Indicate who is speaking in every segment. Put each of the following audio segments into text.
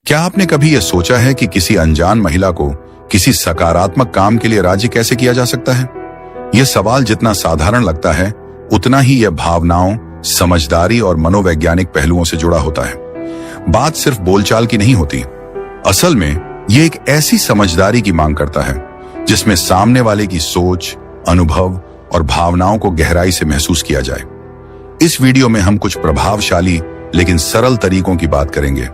Speaker 1: क्या आपने कभी यह सोचा है कि किसी अनजान महिला को किसी सकारात्मक काम के लिए राजी कैसे किया जा सकता है? यह सवाल जितना साधारण लगता है, उतना ही यह भावनाओं, समझदारी और मनोवैज्ञानिक पहलुओं से जुड़ा होता है। बात सिर्फ बोलचाल की नहीं होती। असल में यह एक ऐसी समझदारी की मांग करता है जिसमें सामने वाले की सोच, अनुभव और भावनाओं को गहराई से महसूस किया जाए। इस वीडियो में हम कुछ प्रभावशाली लेकिन सरल तरीकों की बात करेंगे,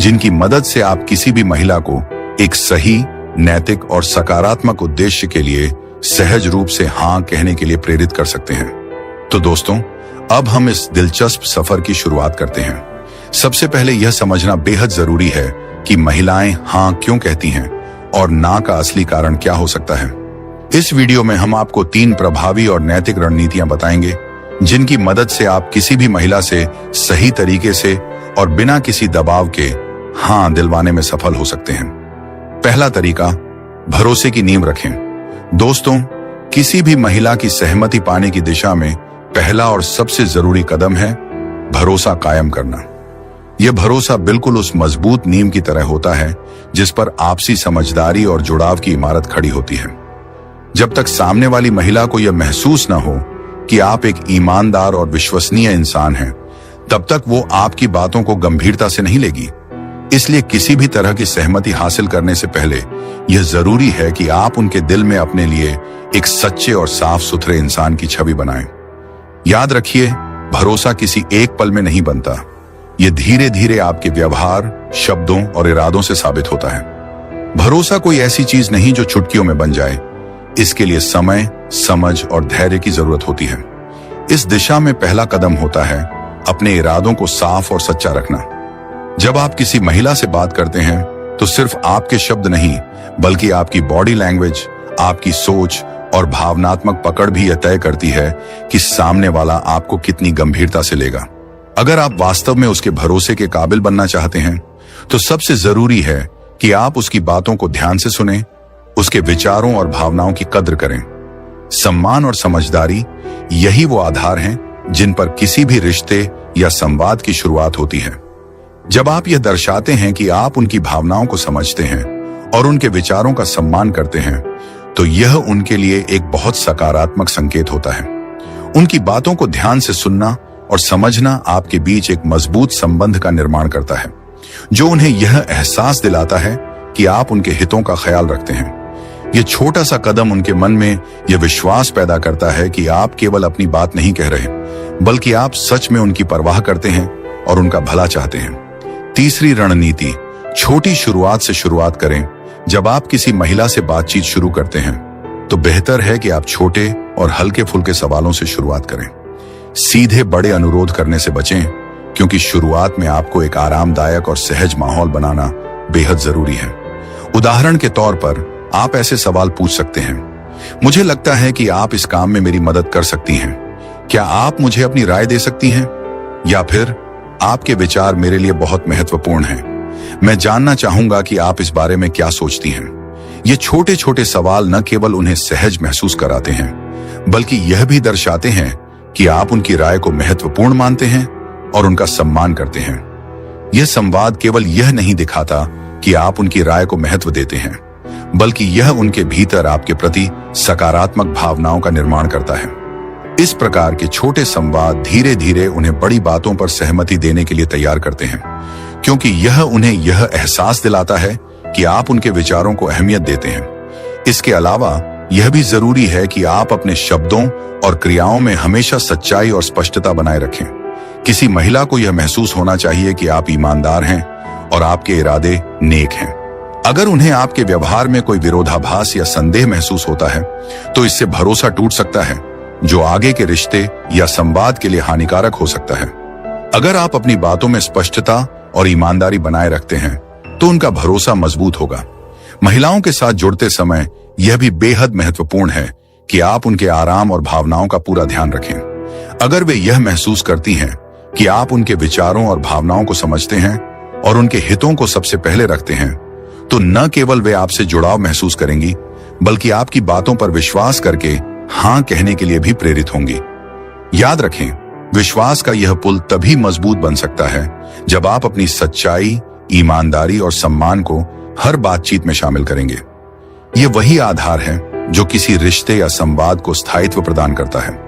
Speaker 1: जिनकी मदद से आप किसी भी महिला को एक सही, नैतिक और सकारात्मक उद्देश्य के लिए सहज रूप से हाँ कहने के लिए प्रेरित कर सकते हैं। तो दोस्तों, अब हम इस दिलचस्प सफर की शुरुआत करते हैं। सबसे पहले यह समझना बेहद जरूरी है कि महिलाएं हाँ क्यों कहती हैं और ना का असली कारण क्या हो सकता है। इस वीडियो में हम आपको 3 प्रभावी और नैतिक रणनीतियां बताएंगे, जिनकी मदद से आप किसी भी महिला से सही तरीके से और बिना किसी दबाव के हाँ दिलवाने में सफल हो सकते हैं। पहला तरीका, भरोसे की नींव रखें। दोस्तों, किसी भी महिला की सहमति पाने की दिशा में पहला और सबसे जरूरी कदम है भरोसा कायम करना। यह भरोसा बिल्कुल उस मजबूत नींव की तरह होता है जिस पर आपसी समझदारी और जुड़ाव की इमारत खड़ी होती है। जब तक सामने वाली महिला को यह महसूस न हो कि आप एक ईमानदार और विश्वसनीय इंसान हैं, तब तक वो आपकी बातों को गंभीरता से नहीं लेगी। इसलिए किसी भी तरह की सहमति हासिल करने से पहले यह जरूरी है कि आप उनके दिल में अपने लिए एक सच्चे और साफ सुथरे इंसान की छवि बनाएं। याद रखिए, भरोसा किसी एक पल में नहीं बनता। यह धीरे धीरे आपके व्यवहार, शब्दों और इरादों से साबित होता है। भरोसा कोई ऐसी चीज नहीं जो चुटकियों में बन जाए। इसके लिए समय, समझ और धैर्य की जरूरत होती है। इस दिशा में पहला कदम होता है अपने इरादों को साफ और सच्चा रखना। जब आप किसी महिला से बात करते हैं तो सिर्फ आपके शब्द नहीं, बल्कि आपकी बॉडी लैंग्वेज, आपकी सोच और भावनात्मक पकड़ भी यह तय करती है कि सामने वाला आपको कितनी गंभीरता से लेगा। अगर आप वास्तव में उसके भरोसे के काबिल बनना चाहते हैं तो सबसे जरूरी है कि आप उसकी बातों को ध्यान से सुनें, उसके विचारों और भावनाओं की कद्र करें। सम्मान और समझदारी, यही वो आधार हैं जिन पर किसी भी रिश्ते या संवाद की शुरुआत होती है। जब आप यह दर्शाते हैं कि आप उनकी भावनाओं को समझते हैं और उनके विचारों का सम्मान करते हैं, तो यह उनके लिए एक बहुत सकारात्मक संकेत होता है। उनकी बातों को ध्यान से सुनना और समझना आपके बीच एक मजबूत संबंध का निर्माण करता है, जो उन्हें यह एहसास दिलाता है कि आप उनके हितों का ख्याल रखते हैं। यह छोटा सा कदम उनके मन में यह विश्वास पैदा करता है कि आप केवल अपनी बात नहीं कह रहे, बल्कि आप सच में उनकी परवाह करते हैं और उनका भला चाहते हैं। तीसरी रणनीति, छोटी शुरुआत से शुरुआत करें। जब आप किसी महिला से बातचीत शुरू करते हैं तो बेहतर है कि आप छोटे और हल्के फुल्के सवालों से शुरुआत करें। सीधे बड़े अनुरोध करने से बचें, क्योंकि शुरुआत में आपको एक आरामदायक और सहज माहौल बनाना बेहद जरूरी है। उदाहरण के तौर पर आप ऐसे सवाल पूछ सकते हैं, मुझे लगता है कि आप इस काम में मेरी मदद कर सकती हैं, क्या आप मुझे अपनी राय दे सकती हैं? या फिर, आपके विचार मेरे लिए बहुत महत्वपूर्ण हैं, मैं जानना चाहूंगा कि आप इस बारे में क्या सोचती हैं। ये छोटे छोटे सवाल न केवल उन्हें सहज महसूस कराते हैं, बल्कि यह भी दर्शाते हैं कि आप उनकी राय को महत्वपूर्ण मानते हैं और उनका सम्मान करते हैं। यह संवाद केवल यह नहीं दिखाता कि आप उनकी राय को महत्व देते हैं, बल्कि यह उनके भीतर आपके प्रति सकारात्मक भावनाओं का निर्माण करता है। इस प्रकार के छोटे संवाद धीरे धीरे उन्हें बड़ी बातों पर सहमति देने के लिए तैयार करते हैं, क्योंकि यह उन्हें यह एहसास दिलाता है कि आप उनके विचारों को अहमियत देते हैं। इसके अलावा यह भी जरूरी है कि आप अपने शब्दों और क्रियाओं में हमेशा सच्चाई और स्पष्टता बनाए रखें। किसी महिला को यह महसूस होना चाहिए कि आप ईमानदार हैं और आपके इरादे नेक हैं। अगर उन्हें आपके व्यवहार में कोई विरोधाभास या संदेह महसूस होता है, तो इससे भरोसा टूट सकता है, जो आगे के रिश्ते या संवाद के लिए हानिकारक हो सकता है। अगर आप अपनी बातों में स्पष्टता और ईमानदारी बनाए रखते हैं, तो उनका भरोसा मजबूत होगा। महिलाओं के साथ जुड़ते समय यह भी बेहद महत्वपूर्ण है कि आप उनके आराम और भावनाओं का पूरा ध्यान रखें। अगर वे यह महसूस करती हैं कि आप उनके विचारों और भावनाओं को समझते हैं और उनके हितों को सबसे पहले रखते हैं, तो न केवल वे आपसे जुड़ाव महसूस करेंगी, बल्कि आपकी बातों पर विश्वास करके हाँ कहने के लिए भी प्रेरित होंगी। याद रखें, विश्वास का यह पुल तभी मजबूत बन सकता है जब आप अपनी सच्चाई, ईमानदारी और सम्मान को हर बातचीत में शामिल करेंगे। ये वही आधार है जो किसी रिश्ते या संवाद को स्थायित्व प्रदान करता है।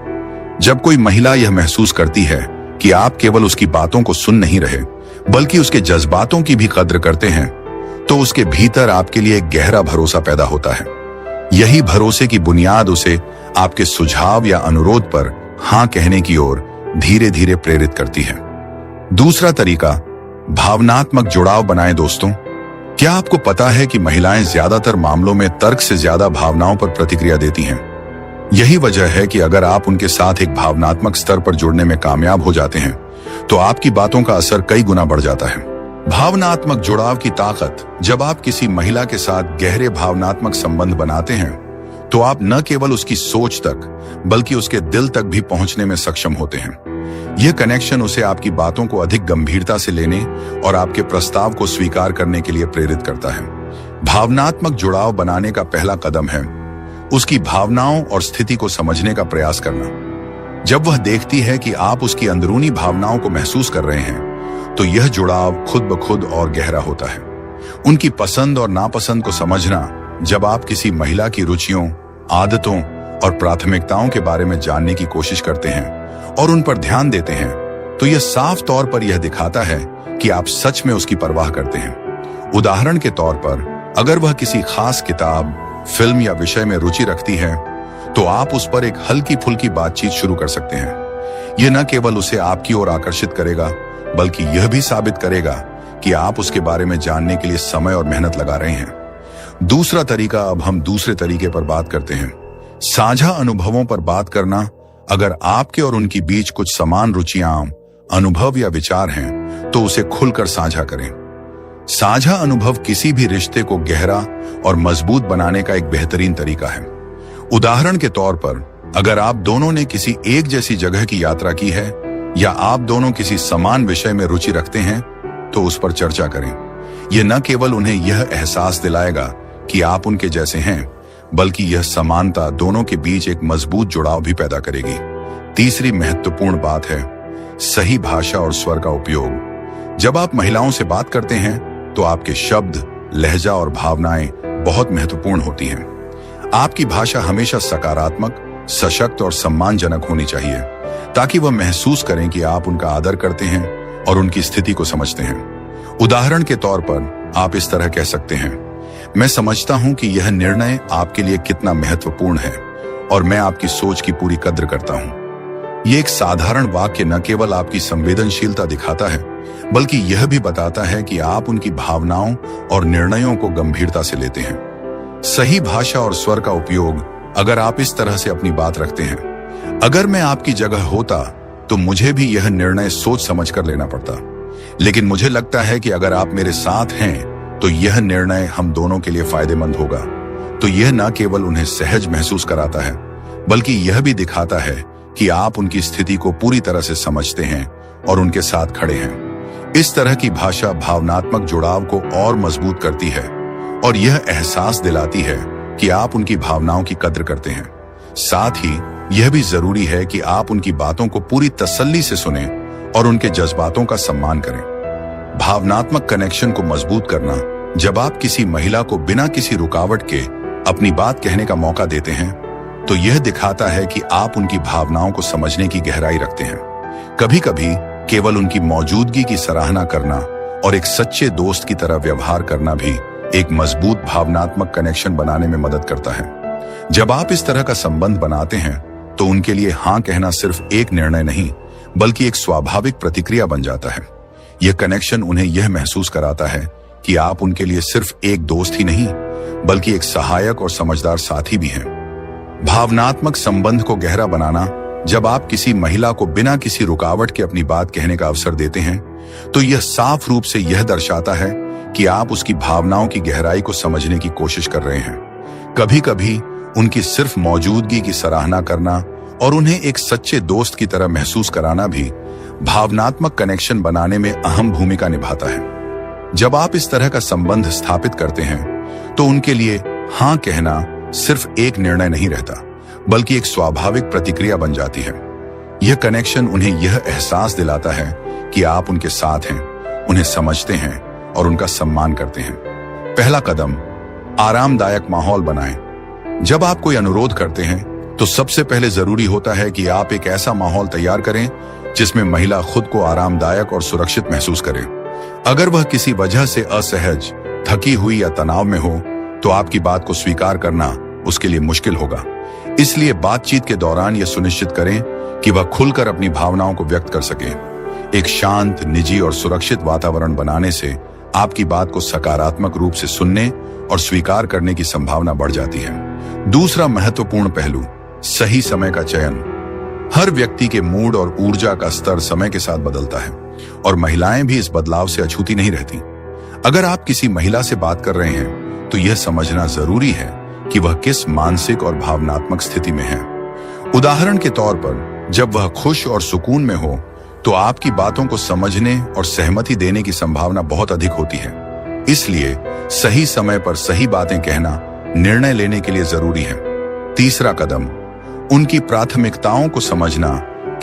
Speaker 1: जब कोई महिला यह महसूस करती है कि आप केवल उसकी बातों को सुन नहीं रहे बल्कि उसके जज्बातों की भी कद्र करते हैं, तो उसके भीतर आपके लिए एक गहरा भरोसा पैदा होता है। यही भरोसे की बुनियाद उसे आपके सुझाव या अनुरोध पर हां कहने की ओर धीरे धीरे प्रेरित करती है। दूसरा तरीका, भावनात्मक जुड़ाव बनाएं। दोस्तों, क्या आपको पता है कि महिलाएं ज्यादातर मामलों में तर्क से ज्यादा भावनाओं पर प्रतिक्रिया देती हैं? यही वजह है कि अगर आप उनके साथ एक भावनात्मक स्तर पर जुड़ने में कामयाब हो जाते हैं तो आपकी बातों का असर कई गुना बढ़ जाता है। भावनात्मक जुड़ाव की ताकत, जब आप किसी महिला के साथ गहरे भावनात्मक संबंध बनाते हैं तो आप न केवल उसकी सोच तक बल्कि उसके दिल तक भी पहुंचने में सक्षम होते हैं। यह कनेक्शन उसे आपकी बातों को अधिक गंभीरता से लेने और आपके प्रस्ताव को स्वीकार करने के लिए प्रेरित करता है। भावनात्मक जुड़ाव बनाने का पहला कदम है उसकी भावनाओं और स्थिति को समझने का प्रयास करना। जब वह देखती है कि आप उसकी अंदरूनी भावनाओं को महसूस कर रहे हैं तो यह जुड़ाव खुद ब खुद और गहरा होता है। उनकी पसंद और नापसंद को समझना, जब आप किसी महिला की रुचियों, आदतों और प्राथमिकताओं के बारे में जानने की कोशिश करते हैं और उन पर ध्यान देते हैं, तो यह साफ तौर पर यह दिखाता है कि आप सच में उसकी परवाह करते हैं। उदाहरण के तौर पर, अगर वह किसी खास किताब, फिल्म या विषय में रुचि रखती है तो आप उस पर एक हल्की फुल्की बातचीत शुरू कर सकते हैं। यह न केवल उसे आपकी ओर आकर्षित करेगा बल्कि यह भी साबित करेगा कि आप उसके बारे में जानने के लिए समय और मेहनत लगा रहे हैं। दूसरा तरीका, अब हम दूसरे तरीके पर बात करते हैं, साझा अनुभवों पर बात करना। अगर आपके और उनकी बीच कुछ समान रुचियां, अनुभव या विचार हैं तो उसे खुलकर साझा करें। साझा अनुभव किसी भी रिश्ते को गहरा और मजबूत बनाने का एक बेहतरीन तरीका है। उदाहरण के तौर पर, अगर आप दोनों ने किसी एक जैसी जगह की यात्रा की है या आप दोनों किसी समान विषय में रुचि रखते हैं तो उस पर चर्चा करें। यह न केवल उन्हें यह एहसास दिलाएगा कि आप उनके जैसे हैं बल्कि यह समानता दोनों के बीच एक मजबूत जुड़ाव भी पैदा करेगी। तीसरी महत्वपूर्ण बात है सही भाषा और स्वर का उपयोग। जब आप महिलाओं से बात करते हैं तो आपके शब्द, लहजा और भावनाएं बहुत महत्वपूर्ण होती हैं। आपकी भाषा हमेशा सकारात्मक, सशक्त और सम्मानजनक होनी चाहिए ताकि वह महसूस करें कि आप उनका आदर करते हैं और उनकी स्थिति को समझते हैं। उदाहरण के तौर पर आप इस तरह कह सकते हैं, मैं समझता हूं कि यह निर्णय आपके लिए कितना महत्वपूर्ण है और मैं आपकी सोच की पूरी कद्र करता हूं। यह एक साधारण वाक्य न केवल आपकी संवेदनशीलता दिखाता है बल्कि यह भी बताता है कि आप उनकी भावनाओं और निर्णयों को गंभीरता से लेते हैं। सही भाषा और स्वर का उपयोग, अगर आप इस तरह से अपनी बात रखते हैं, अगर मैं आपकी जगह होता तो मुझे भी यह निर्णय सोच समझ कर लेना पड़ता, लेकिन मुझे लगता है कि अगर आप मेरे साथ हैं तो यह निर्णय हम दोनों के लिए फायदेमंद होगा। तो यह न केवल उन्हें सहज महसूस कराता है बल्कि यह भी दिखाता है कि आप उनकी स्थिति को पूरी तरह से समझते हैं और उनके साथ खड़े हैं। इस तरह की भाषा भावनात्मक जुड़ाव को और मजबूत करती है और यह एहसास दिलाती है कि आप उनकी भावनाओं की कद्र करते हैं। साथ ही यह भी जरूरी है कि आप उनकी बातों को पूरी तसल्ली से सुनें और उनके जज्बातों का सम्मान करें। भावनात्मक कनेक्शन को मजबूत करना, जब आप किसी महिला को बिना किसी रुकावट के अपनी बात कहने का मौका देते हैं तो यह दिखाता है कि आप उनकी भावनाओं को समझने की गहराई रखते हैं। कभी कभी केवल उनकी मौजूदगी की सराहना करना और एक सच्चे दोस्त की तरह व्यवहार करना भी एक मजबूत भावनात्मक कनेक्शन बनाने में मदद करता है। जब आप इस तरह का संबंध बनाते हैं तो उनके लिए हां कहना सिर्फ एक निर्णय नहीं बल्कि एक स्वाभाविक प्रतिक्रिया बन जाता है। यह कनेक्शन उन्हें यह महसूस कराता है कि आप उनके लिए सिर्फ एक दोस्त ही नहीं बल्कि एक सहायक और समझदार साथी भी हैं। भावनात्मक संबंध को गहरा बनाना, जब आप किसी महिला को बिना किसी रुकावट के अपनी बात कहने का अवसर देते हैं तो यह साफ रूप से यह दर्शाता है कि आप उसकी भावनाओं की गहराई को समझने की कोशिश कर रहे हैं। कभी कभी उनकी सिर्फ मौजूदगी की सराहना करना और उन्हें एक सच्चे दोस्त की तरह महसूस कराना भी भावनात्मक कनेक्शन बनाने में अहम भूमिका निभाता है। जब आप इस तरह का संबंध स्थापित करते हैं तो उनके लिए हां कहना सिर्फ एक निर्णय नहीं रहता बल्कि एक स्वाभाविक प्रतिक्रिया बन जाती है। यह कनेक्शन उन्हें यह एहसास दिलाता है कि आप उनके साथ हैं, उन्हें समझते हैं और उनका सम्मान करते हैं। पहला कदम, आरामदायक माहौल बनाएं। जब आप कोई अनुरोध करते हैं तो सबसे पहले जरूरी होता है कि आप एक ऐसा माहौल तैयार करें जिसमें महिला खुद को आरामदायक और सुरक्षित महसूस करे। अगर वह किसी वजह से असहज, थकी हुई या तनाव में हो तो आपकी बात को स्वीकार करना उसके लिए मुश्किल होगा। इसलिए बातचीत के दौरान यह सुनिश्चित करें कि वह खुलकर अपनी भावनाओं को व्यक्त कर सके। एक शांत, निजी और सुरक्षित वातावरण बनाने से आपकी बात को सकारात्मक रूप से सुनने और स्वीकार करने की संभावना बढ़ जाती है। दूसरा महत्वपूर्ण पहलू, सही समय का चयन। हर व्यक्ति के मूड और ऊर्जा का स्तर समय के साथ बदलता है और महिलाएं भी इस बदलाव से अछूती नहीं रहती। अगर आप किसी महिला से बात कर रहे हैं तो यह समझना जरूरी है कि वह किस मानसिक और भावनात्मक स्थिति में है। उदाहरण के तौर पर, जब वह खुश और सुकून में हो तो आपकी बातों को समझने और सहमति देने की संभावना बहुत अधिक होती है। इसलिए सही समय पर सही बातें कहना निर्णय लेने के लिए जरूरी है। तीसरा कदम, उनकी प्राथमिकताओं को समझना।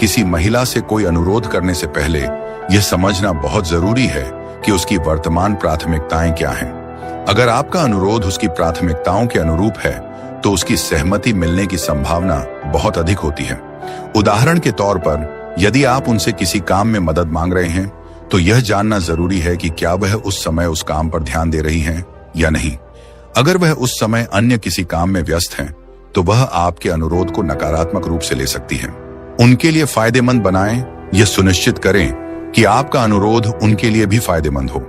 Speaker 1: किसी महिला से कोई अनुरोध करने से पहले यह समझना बहुत जरूरी है कि उसकी वर्तमान प्राथमिकताएं क्या हैं। अगर आपका अनुरोध उसकी प्राथमिकताओं के अनुरूप है तो उसकी सहमति मिलने की संभावना बहुत अधिक होती है। उदाहरण के तौर पर, यदि आप उनसे किसी काम में मदद मांग रहे हैं तो यह जानना जरूरी है कि क्या वह उस समय उस काम पर ध्यान दे रही हैं या नहीं। अगर वह उस समय अन्य किसी काम में व्यस्त हैं, तो वह आपके अनुरोध को नकारात्मक रूप से ले सकती है। उनके लिए फायदेमंद बनाएं। यह सुनिश्चित करें कि आपका अनुरोध उनके लिए भी फायदेमंद हो।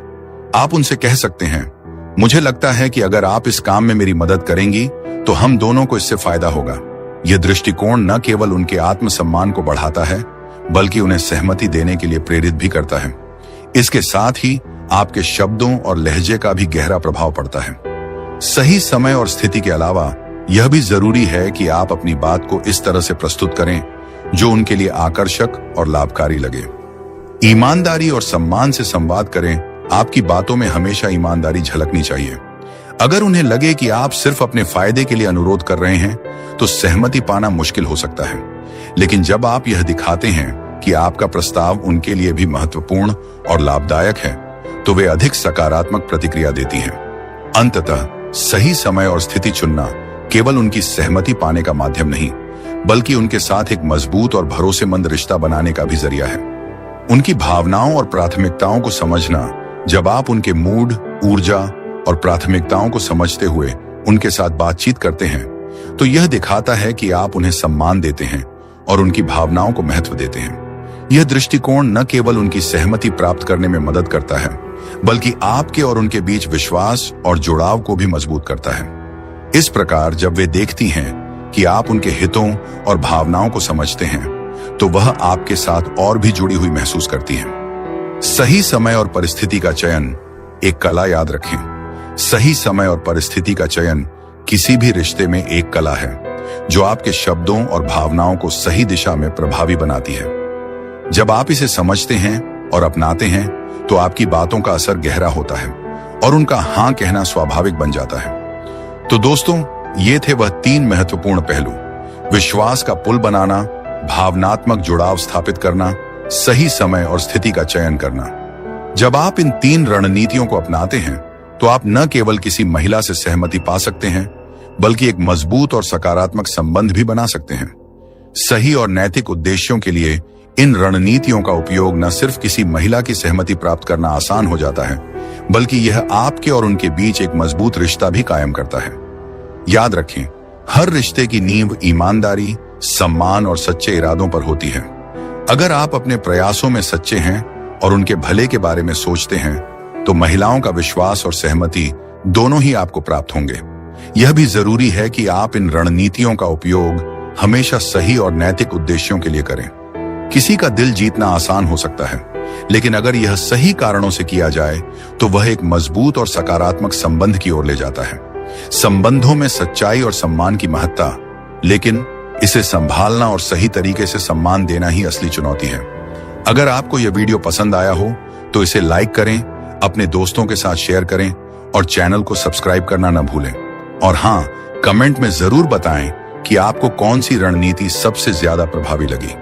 Speaker 1: आप उनसे कह सकते हैं, मुझे लगता है कि अगर आप इस काम में मेरी मदद करेंगी तो हम दोनों को इससे फायदा होगा। यह दृष्टिकोण न केवल उनके आत्मसम्मान को बढ़ाता है बल्कि उन्हें सहमति देने के लिए प्रेरित भी करता है। इसके साथ ही आपके शब्दों और लहजे का भी गहरा प्रभाव पड़ता है। सही समय और स्थिति के अलावा यह भी जरूरी है कि आप अपनी बात को इस तरह से प्रस्तुत करें जो उनके लिए आकर्षक और लाभकारी लगे। ईमानदारी और सम्मान से संवाद करें। आपकी बातों में हमेशा ईमानदारी झलकनी चाहिए। अगर उन्हें लगे कि आप सिर्फ अपने फायदे के लिए अनुरोध कर रहे हैं तो सहमति पाना मुश्किल हो सकता है। लेकिन जब आप यह दिखाते हैं कि आपका प्रस्ताव उनके लिए भी महत्वपूर्ण और लाभदायक है तो वे अधिक सकारात्मक प्रतिक्रिया देती हैं। अंततः सही समय और स्थिति चुनना केवल उनकी सहमति पाने का माध्यम नहीं बल्कि उनके साथ एक मजबूत और भरोसेमंद रिश्ता बनाने का भी जरिया है। उनकी भावनाओं और प्राथमिकताओं को समझना। जब आप उनके मूड, ऊर्जा और प्राथमिकताओं को समझते हुए उनके साथ बातचीत करते हैं तो यह दिखाता है कि आप उन्हें सम्मान देते हैं और उनकी भावनाओं को महत्व देते हैं। यह दृष्टिकोण न केवल उनकी सहमति प्राप्त करने में मदद करता है बल्कि आपके और उनके बीच विश्वास और जुड़ाव को भी मजबूत करता है। इस प्रकार जब वे देखती हैं कि आप उनके हितों और भावनाओं को समझते हैं तो वह आपके साथ और भी जुड़ी हुई महसूस करती हैं। सही समय और परिस्थिति का चयन एक कला, याद रखें। सही समय और परिस्थिति का चयन किसी भी रिश्ते में एक कला है जो आपके शब्दों और भावनाओं को सही दिशा में प्रभावी बनाती है। जब आप इसे समझते हैं और अपनाते हैं तो आपकी बातों का असर गहरा होता है और उनका हाँ कहना स्वाभाविक बन जाता है। तो दोस्तों, ये थे वह 3 महत्वपूर्ण पहलू। विश्वास का पुल बनाना, भावनात्मक जुड़ाव स्थापित करना, सही समय और स्थिति का चयन करना। जब आप इन 3 रणनीतियों को अपनाते हैं तो आप न केवल किसी महिला से सहमति पा सकते हैं बल्कि एक मजबूत और सकारात्मक संबंध भी बना सकते हैं। सही और नैतिक उद्देश्यों के लिए इन रणनीतियों का उपयोग न सिर्फ किसी महिला की सहमति प्राप्त करना आसान हो जाता है बल्कि यह आपके और उनके बीच एक मजबूत रिश्ता भी कायम करता है। याद रखें, हर रिश्ते की नींव ईमानदारी, सम्मान और सच्चे इरादों पर होती है। अगर आप अपने प्रयासों में सच्चे हैं और उनके भले के बारे में सोचते हैं तो महिलाओं का विश्वास और सहमति दोनों ही आपको प्राप्त होंगे। यह भी जरूरी है कि आप इन रणनीतियों का उपयोग हमेशा सही और नैतिक उद्देश्यों के लिए करें। किसी का दिल जीतना आसान हो सकता है, लेकिन अगर यह सही कारणों से किया जाए तो वह एक मजबूत और सकारात्मक संबंध की ओर ले जाता है। संबंधों में सच्चाई और सम्मान की महत्ता, लेकिन इसे संभालना और सही तरीके से सम्मान देना ही असली चुनौती है। अगर आपको यह वीडियो पसंद आया हो तो इसे लाइक करें, अपने दोस्तों के साथ शेयर करें और चैनल को सब्सक्राइब करना न भूलें। और हाँ, कमेंट में जरूर बताएं कि आपको कौन सी रणनीति सबसे ज्यादा प्रभावी लगी।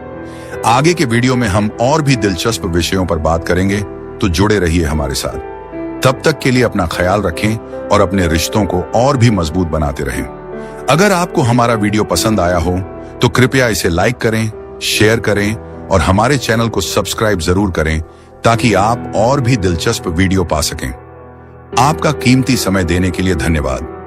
Speaker 1: आगे के वीडियो में हम और भी दिलचस्प विषयों पर बात करेंगे, तो जुड़े रहिए हमारे साथ। तब तक के लिए अपना ख्याल रखें और अपने रिश्तों को और भी मजबूत बनाते रहें। अगर आपको हमारा वीडियो पसंद आया हो तो कृपया इसे लाइक करें, शेयर करें और हमारे चैनल को सब्सक्राइब जरूर करें ताकि आप और भी दिलचस्प वीडियो पा सकें। आपका कीमती समय देने के लिए धन्यवाद।